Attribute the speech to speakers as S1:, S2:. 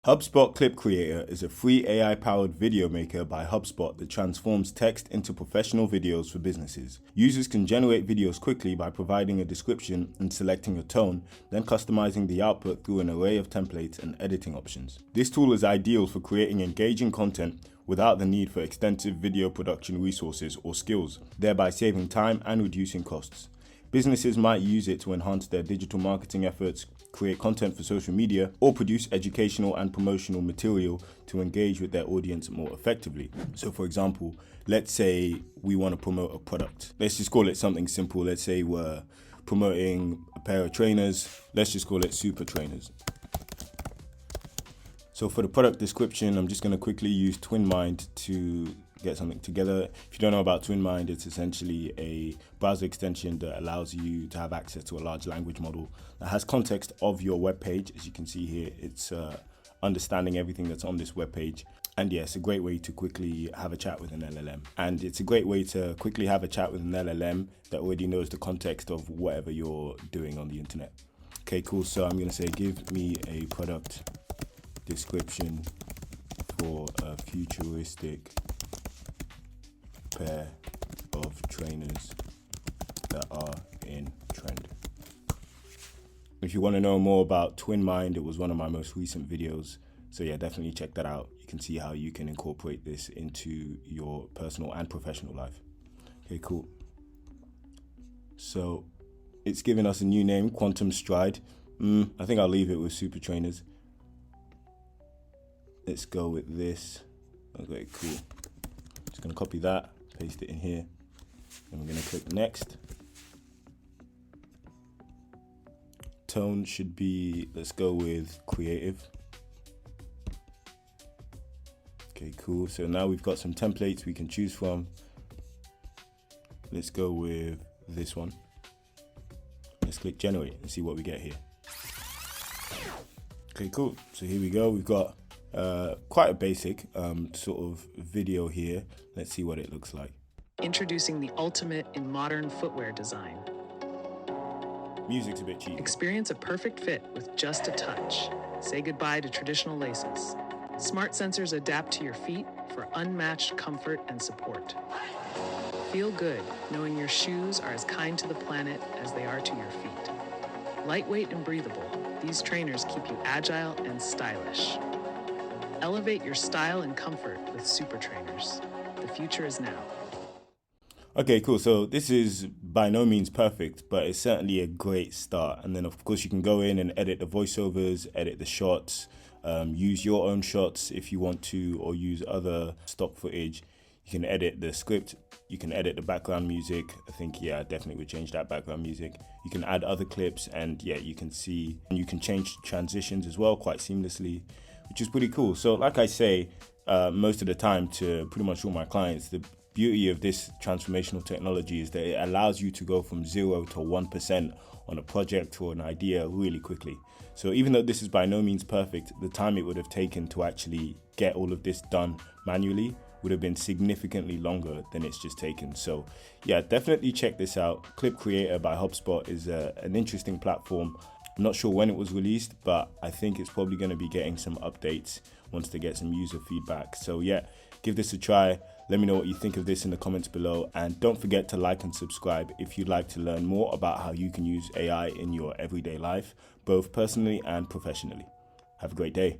S1: HubSpot Clip Creator is a free AI-powered video maker by HubSpot that transforms text into professional videos for businesses. Users can generate videos quickly by providing a description and selecting a tone, then customizing the output through an array of templates and editing options. This tool is ideal for creating engaging content without the need for extensive video production resources or skills, thereby saving time and reducing costs. Businesses might use it to enhance their digital marketing efforts, create content for social media, or produce educational and promotional material to engage with their audience more effectively. So for example, let's say we want to promote a product. Let's just call it something simple. Let's say we're promoting a pair of trainers. Let's just call it super trainers. So for the product description, I'm just going to quickly use TwinMind to get something together. If you don't know about TwinMind, it's essentially a browser extension that allows you to have access to a large language model that has context of your web page. As you can see here, it's understanding everything that's on this web page. And yeah, it's a great way to quickly have a chat with an LLM. And it's a great way to quickly have a chat with an LLM that already knows the context of whatever you're doing on the internet. Okay, cool. So I'm going to say, give me a product description for a futuristic pair of trainers that are in trend. If you want to know more about TwinMind, it was one of my most recent videos. So yeah, definitely check that out. You can see how you can incorporate this into your personal and professional life. Okay, cool. So it's giving us a new name, Quantum Stride. I think I'll leave it with super trainers. Let's go with this. Okay, cool. Just gonna copy that, paste it in here, and we're gonna click next. Tone should be, let's go with creative. Okay, cool. So now we've got some templates we can choose from. Let's go with this one. Let's click generate and see what we get here. Okay, cool. So here we go. We've got quite a basic sort of video here. Let's see what it looks like.
S2: Introducing the ultimate in modern footwear design.
S1: Music's a bit cheesy.
S2: Experience a perfect fit with just a touch. Say goodbye to traditional laces. Smart sensors adapt to your feet for unmatched comfort and support. Feel good knowing your shoes are as kind to the planet as they are to your feet. Lightweight and breathable, these trainers keep you agile and stylish. Elevate your style and comfort with super trainers. The future is now.
S1: Okay, cool. So this is by no means perfect, but it's certainly a great start. And then of course you can go in and edit the voiceovers, edit the shots, use your own shots if you want to, or use other stock footage. You can edit the script. You can edit the background music. I think, yeah, I definitely would change that background music. You can add other clips, and yeah, you can see, and you can change transitions as well quite seamlessly, which is pretty cool. So like I say, most of the time to pretty much all my clients, the beauty of this transformational technology is that it allows you to go from 0 to 1% on a project or an idea really quickly. So even though this is by no means perfect, the time it would have taken to actually get all of this done manually would have been significantly longer than it's just taken. So yeah, definitely check this out. Clip Creator by HubSpot is an interesting platform. I'm not sure when it was released, but I think it's probably going to be getting some updates once they get some user feedback. So yeah, give this a try. Let me know what you think of this in the comments below. And don't forget to like and subscribe if you'd like to learn more about how you can use AI in your everyday life, both personally and professionally. Have a great day.